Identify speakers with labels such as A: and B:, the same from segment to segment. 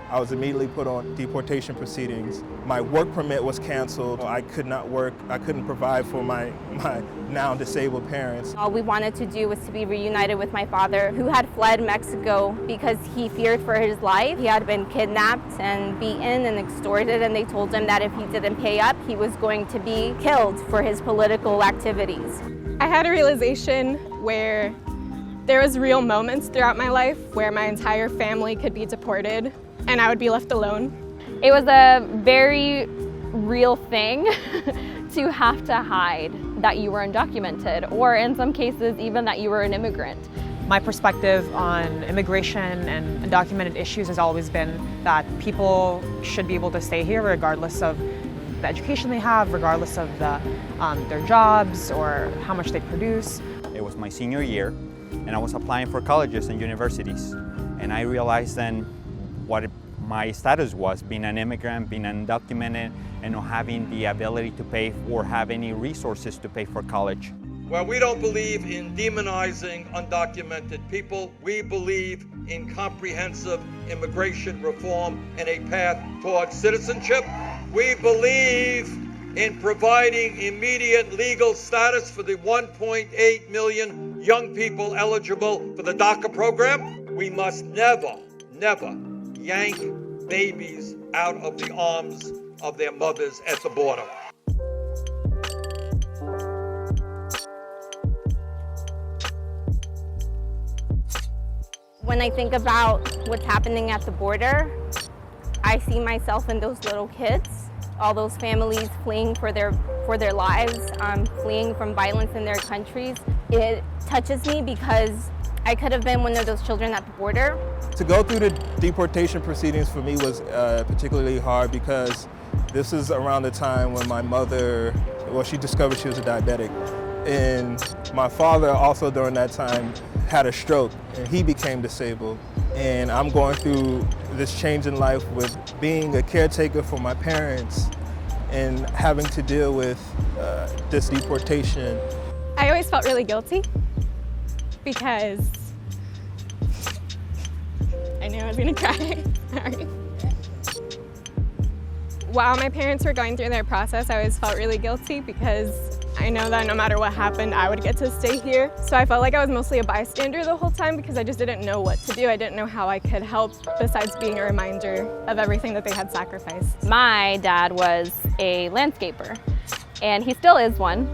A: I was immediately put on deportation proceedings. My work permit was canceled. I could not work. I couldn't provide for my now disabled parents.
B: All we wanted to do was to be reunited with my father, who had fled Mexico because he feared for his life. He had been kidnapped and beaten and extorted, and they told him that if he didn't pay up, he was going to be killed for his political activities.
C: I had a realization where there was real moments throughout my life where my entire family could be deported and I would be left alone.
D: It was a very real thing to have to hide that you were undocumented, or in some cases even that you were an immigrant.
E: My perspective on immigration and undocumented issues has always been that people should be able to stay here regardless of the education they have, regardless of their jobs or how much they produce.
F: It was my senior year and I was applying for colleges and universities, and I realized then what my status was, being an immigrant, being undocumented, and not having the ability to pay or have any resources to pay for college.
G: Well, we don't believe in demonizing undocumented people. We believe in comprehensive immigration reform and a path towards citizenship. We believe in providing immediate legal status for the 1.8 million young people eligible for the DACA program. We must never yank babies out of the arms of their mothers at the border.
B: When I think about what's happening at the border, I see myself in those little kids, all those families fleeing for their lives, fleeing from violence in their countries. It touches me because I could have been one of those children at the border.
A: To go through the deportation proceedings for me was particularly hard because this is around the time when my mother, she discovered she was a diabetic. And my father also during that time had a stroke and he became disabled. And I'm going through this change in life with being a caretaker for my parents and having to deal with this deportation.
C: I always felt really guilty because I knew I was gonna cry. Sorry. While my parents were going through their process, I always felt really guilty because I know that no matter what happened, I would get to stay here. So I felt like I was mostly a bystander the whole time because I just didn't know what to do. I didn't know how I could help besides being a reminder of everything that they had sacrificed.
D: My dad was a landscaper, and he still is one,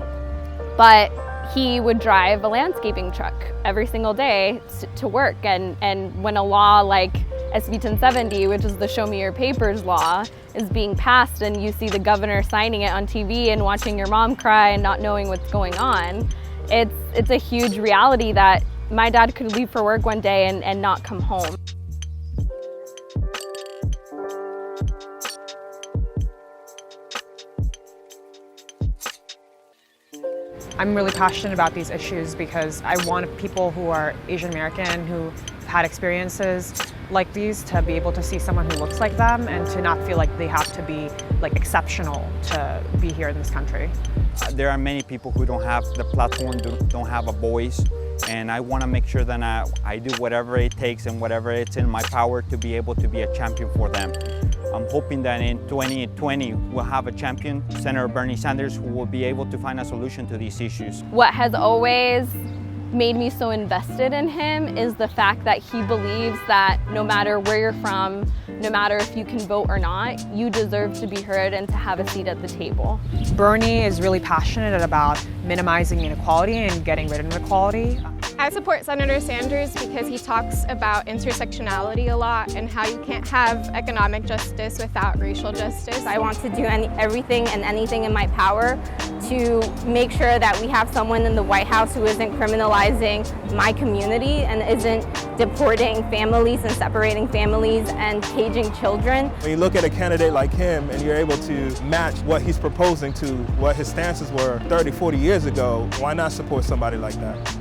D: but he would drive a landscaping truck every single day to work. And when a law like SB 1070, which is the Show Me Your Papers law, is being passed and you see the governor signing it on TV and watching your mom cry and not knowing what's going on, it's a huge reality that my dad could leave for work one day and not come home.
E: I'm really passionate about these issues because I want people who are Asian American, who had experiences like these, to be able to see someone who looks like them and to not feel like they have to be exceptional to be here in this country.
F: There are many people who don't have the platform, don't have a voice, and I want to make sure that I do whatever it takes and whatever it's in my power to be able to be a champion for them. I'm hoping that in 2020 we'll have a champion, Senator Bernie Sanders, who will be able to find a solution to these issues.
D: What has always made me so invested in him is the fact that he believes that no matter where you're from, no matter if you can vote or not, you deserve to be heard and to have a seat at the table.
E: Bernie is really passionate about minimizing inequality and getting rid of inequality.
C: I support Senator Sanders because he talks about intersectionality a lot and how you can't have economic justice without racial justice.
B: I want to do everything and anything in my power to make sure that we have someone in the White House who isn't criminalizing my community and isn't deporting families and separating families and caging children.
A: When you look at a candidate like him and you're able to match what he's proposing to what his stances were 30, 40 years ago, why not support somebody like that?